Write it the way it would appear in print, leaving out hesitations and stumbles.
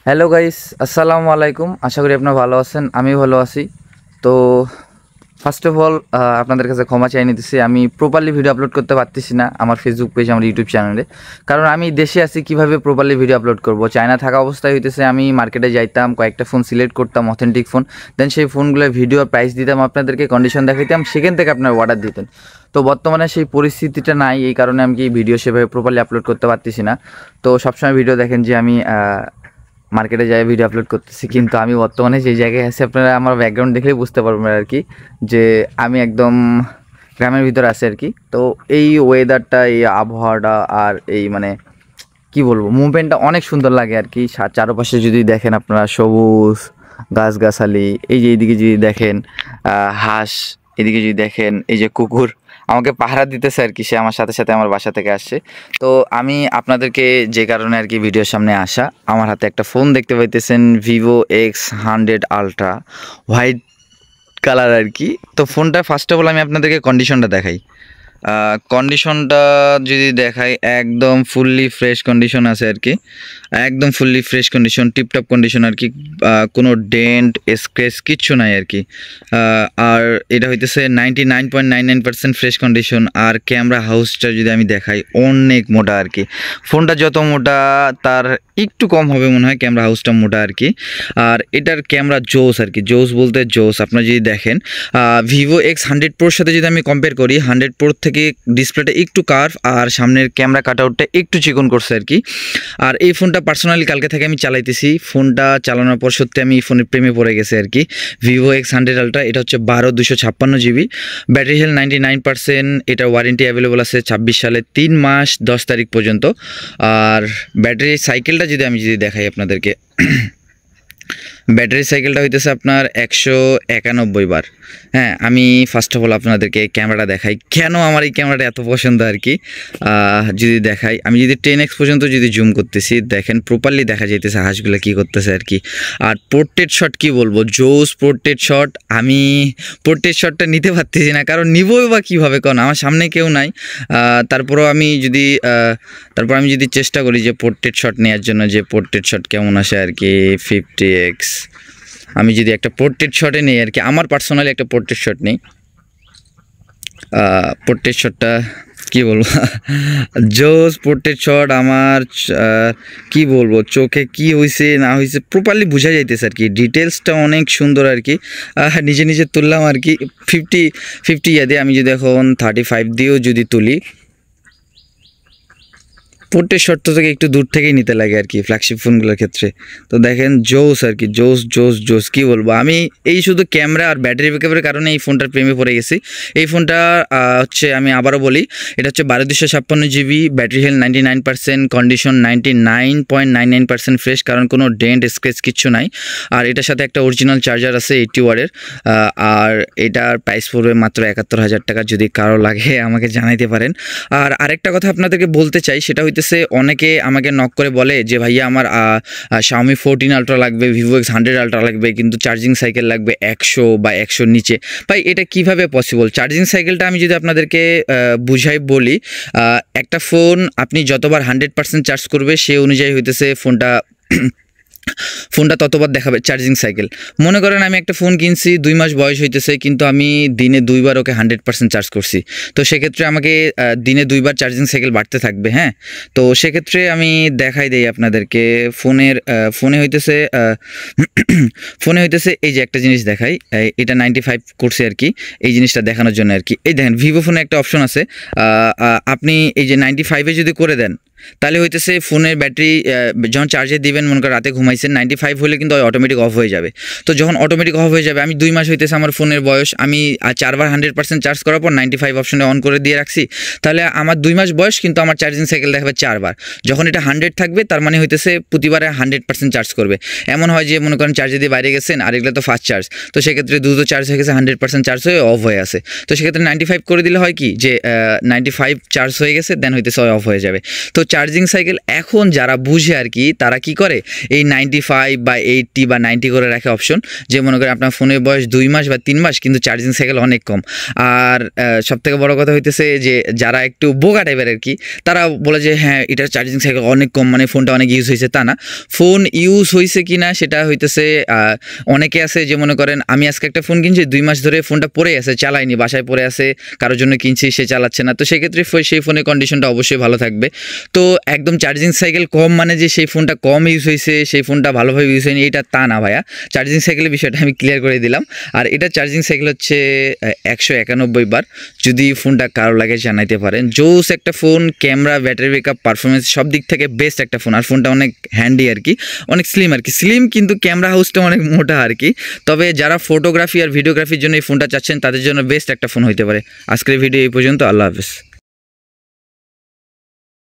Hello guys, আসসালামু আলাইকুম। আশা করি আপনারা ভালো আছেন, আমি ভালো আছি। তো ফার্স্ট অফ অল আপনাদের কাছে ক্ষমা চাই নিতেছি, আমি প্রপারলি ভিডিও আপলোড করতে পারতেছি না আমার ফেসবুক পেজ, আমার ইউটিউব চ্যানেলে। কারণ আমি দেশে আছি, কিভাবে প্রপারলি ভিডিও আপলোড করব? চায়না থাকা অবস্থায় হইতেছে আমি মার্কেটে যাইতাম, কয়েকটা ফোন সিলেক্ট করতাম, অথেন্টিক ফোন, দেন সেই ফোনগুলোর ভিডিও প্রাইস দিতাম, আপনাদেরকে কন্ডিশন দেখাইতাম, সেখান থেকে আপনার অর্ডার দিতেন। তো বর্তমানে সেই পরিস্থিতিটা নাই, এই কারণে আমি কি ভিডিও সেভাবে প্রপারলি আপলোড করতে পারতেছি না। তো সবসময় ভিডিও দেখেন যে আমি মার্কেটে যাই ভিডিও আপলোড করতেছি, কিন্তু আমি বর্তমানে যে জায়গায় আছি আপনারা আমার ব্যাকগ্রাউন্ড দেখলেই বুঝতে পারবেন আর কি, যে আমি একদম গ্রামের ভিতরে আছি আর কি। তো এই ওয়েদারটা, এই আবহাওয়াটা আর এই মানে কি বলবো, মুভমেন্টটা অনেক সুন্দর লাগে আর কি। চারপাশে যদি দেখেন আপনারা সবুজ গাছগাছালি, এই যে এইদিকে যদি দেখেন হাঁস, এদিকে যদি দেখেন এই যে কুকুর আমাকে পাহারা দিতেছে আর কি, সে আমার সাথে সাথে আমার বাসা থেকে আসছে। তো আমি আপনাদেরকে যে কারণে আর কি ভিডিওর সামনে আসা, আমার হাতে একটা ফোন দেখতে পাইতেছেন, Vivo X100 Ultra, white colour আর কি। তো ফোনটা ফার্স্ট অফ অল আমি আপনাদেরকে কন্ডিশনটা দেখাই। কন্ডিশনটা যদি দেখাই, একদম ফুললি ফ্রেশ কন্ডিশন আছে আর কি, একদম fully fresh condition, tiptop condition আর কি। কোনো ডেন্ট স্ক্র্যাচ কিচ্ছু নাই আর কি। আর এটা হইতেছে 99.99% ফ্রেশ কন্ডিশন। আর ক্যামেরা হাউসটা যদি আমি দেখাই, অনেক মোটা আর কি। ফোনটা যত মোটা তার একটু কম হবে মনে হয়, ক্যামেরা হাউসটা মোটা আর কি। আর এটার ক্যামেরা জোস আর কি, জোস বলতে জোস। আপনারা যদি দেখেন Vivo X100 Proর সাথে যদি আমি কম্পেয়ার করি, 100 Pro থেকে ডিসপ্লেটা একটু কার্ভ আর সামনের ক্যামেরা কাটআউটটা একটু চিকন করছে আর কি। আর এই ফোনটা পার্সোনালি কালকে থেকে আমি চালাইতেছি, ফোনটা চালানোর পর সত্যি আমি ফোনের প্রেমে পড়ে গেছে আর কি। Vivo X100 Ultra, এটা হচ্ছে 12/256 GB, ব্যাটারি হেলথ 99%, এটা ওয়ারেন্টি অ্যাভেলেবল আছে 26 সালে 3 মাস 10 তারিখ পর্যন্ত। আর ব্যাটারি সাইকেলটা যদি আমি দেখাই আপনাদেরকে, ব্যাটারি সাইকেলটা হইতেছে আপনার 191 বার। হ্যাঁ, আমি ফার্স্ট অফ অল আপনাদেরকে ক্যামেরাটা দেখাই, কেন আমার এই ক্যামেরাটা এত পছন্দ আর কি। যদি দেখাই, আমি যদি 10x পর্যন্ত যদি জুম করতেছি, দেখেন প্রপারলি দেখা যাইতেছে হাঁসগুলো কী করতেছে আর কি। আর পোর্ট্রেট শট কি বলবো, জোস পোর্ট্রেট শট। আমি পোর্ট্রেট শটটা নিতে পারতেছি না, কারণ নিবই বা কীভাবে, কারণ আমার সামনে কেউ নাই। তারপর আমি যদি চেষ্টা করি যে পোর্ট্রেট শট নেওয়ার জন্য, যে পোর্ট্রেট শট কেমন আসে আর কি, 50x আমি যদি একটা পোর্ট্রেট শটে নেই আর কি, আমার পার্সোনালি একটা পোর্ট্রেট শট নেই। পোর্ট্রেট শটটা কী বলবো, জোস পোর্ট্রেট শট আমার। কি বলবো, চোখে কি হয়েছে না হয়েছে প্রপারলি বোঝা যাইতেছে আর কি, ডিটেলসটা অনেক সুন্দর আর কি। নিজে নিজে তুললাম আর কি 50 দিয়ে। আমি যদি এখন 35 দিয়েও যদি তুলি, পোর্ট্রেট শটটা থেকে একটু দূর থেকেই নিতে লাগে আর কি ফ্ল্যাগশিপ ফোনগুলোর ক্ষেত্রে। তো দেখেন জোস আর কি, জোস জোস জোস কী বলবো। আমি এই শুধু ক্যামেরা আর ব্যাটারি ব্যাকআপের কারণে এই ফোনটার প্রেমে পড়ে গেছি। এই ফোনটা হচ্ছে, আমি আবারও বলি, এটা হচ্ছে 12/256 GB, battery health 99%, condition 99.99% fresh, কারণ কোনো ডেন্ট স্ক্র্যাচ কিচ্ছু নাই। আর এটার সাথে একটা অরিজিনাল চার্জার আছে 80 ওয়াটের। আর এটার প্রাইস পড়বে মাত্র 71,000 টাকা। যদি কারো লাগে আমাকে জানাইতে পারেন। আর আরেকটা কথা আপনাদেরকে বলতে চাই, সেটা হইতেছে অনেকে আমাকে নক করে বলে যে ভাইয়া আমার Xiaomi 14 Ultra লাগবে, Vivo X100 Ultra লাগবে, কিন্তু চার্জিং সাইকেল লাগবে 100 বা 100-র নিচে। ভাই এটা কিভাবে পসিবল? চার্জিং সাইকেলটা আমি যদি আপনাদেরকে বুঝাই বলি, একটা ফোন আপনি যতবার 100% চার্জ করবে সে অনুযায়ী হইতেছে ফোনটা ততবার দেখাবে চার্জিং সাইকেল। মনে করেন আমি একটা ফোন কিনছি, 2 মাস বয়স হইতেছে, কিন্তু আমি দিনে 2 বার ওকে 100% চার্জ করছি, তো সেক্ষেত্রে আমাকে দিনে 2 বার চার্জিং সাইকেল বাড়তে থাকবে। হ্যাঁ, তো সেক্ষেত্রে আমি দেখাই দেই আপনাদেরকে ফোনে হইতেছে এই যে একটা জিনিস দেখাই, এটা 95 করছে আর কি, এই জিনিসটা দেখানোর জন্য আর কি। এই দেখেন ভিভো ফোনে একটা অপশন আছে, আপনি এই যে 95-এ যদি করে দেন, তাহলে হইতেছে ফোনের ব্যাটারি যখন চার্জে দিবেন, মনে করেন রাতে ঘুমাইছেন, 95 হলে কিন্তু অটোমেটিক অফ হয়ে যাবে। তো যখন অটোমেটিক অফ হয়ে যাবে, আমি 2 মাস হইতেছে আমার ফোনের বয়স, আমি 4 বার 100% চার্জ করার পর 95 অপশনে অন করে দিয়ে রাখছি, তাহলে আমার 2 মাস বয়স, কিন্তু আমার চার্জিং সাইকেল দেখাবে 4 বার। যখন এটা 100 থাকবে, তার মানে হইতেছে প্রতিবারে 100% চার্জ করবে। এমন হয় যে মনে করেন চার্জে দিয়ে বাইরে গেছেন, আর এগুলো তো ফাস্ট চার্জ, তো সেক্ষেত্রে দ্রুত চার্জ হয়ে গেছে, 100% চার্জ হয়ে অফ হয়ে আছে। তো সেক্ষেত্রে 95 করে দিলে হয় কি, যে 95 চার্জ হয়ে গেছে, দেন হইতেছে অফ হয়ে যাবে। তো চার্জিং সাইকেল এখন যারা বুঝে আর কি তারা কি করে এই 95 বা 80 বা 90 করে রাখে অপশন, যে মনে করেন আপনার ফোনের বয়স 2 মাস বা 3 মাস কিন্তু চার্জিং সাইকেল অনেক কম। আর সবথেকে বড় কথা হইতেছে যে যারা একটু বোকা টাইপের আর কি, তারা বলে যে হ্যাঁ এটার চার্জিং সাইকেল অনেক কম, মানে ফোনটা অনেক ইউজ হয়েছে। তা না, ফোন ইউজ হয়েছে কি না সেটা হইতেছে অনেকে আছে যে মনে করেন আমি আজকে একটা ফোন কিনছি, 2 মাস ধরে ফোনটা পড়ে আছে, চালাইনি, বাসায় পড়ে আছে, কারোর জন্য কিনছি, সে চালাচ্ছে না, তো সেক্ষেত্রে সেই ফোনের কন্ডিশনটা অবশ্যই ভালো থাকবে। তো একদম চার্জিং সাইকেল কম মানে যে সেই ফোনটা কম ইউজ হয়েছে, সেই ফোনটা ভালোভাবে ইউজ হয়নি, এটা তা না ভাইয়া। চার্জিং সাইকেলের বিষয়টা আমি ক্লিয়ার করে দিলাম। আর এটা চার্জিং সাইকেল হচ্ছে 191 বার। যদি ফোনটা কারো লাগে জানাইতে পারেন। জোস একটা phone, camera, battery backup, performance সব দিক থেকে বেস্ট একটা ফোন। আর ফোনটা অনেক হ্যান্ডি আর কি, অনেক স্লিম আর কি, স্লিম কিন্তু ক্যামেরা হাউসটা অনেক মোটা আর কি। তবে যারা ফটোগ্রাফি আর ভিডিওগ্রাফির জন্য এই ফোনটা চাচ্ছেন তাদের জন্য বেস্ট একটা ফোন হইতে পারে। আজকের ভিডিও এই পর্যন্ত, আল্লাহ হাফেজ।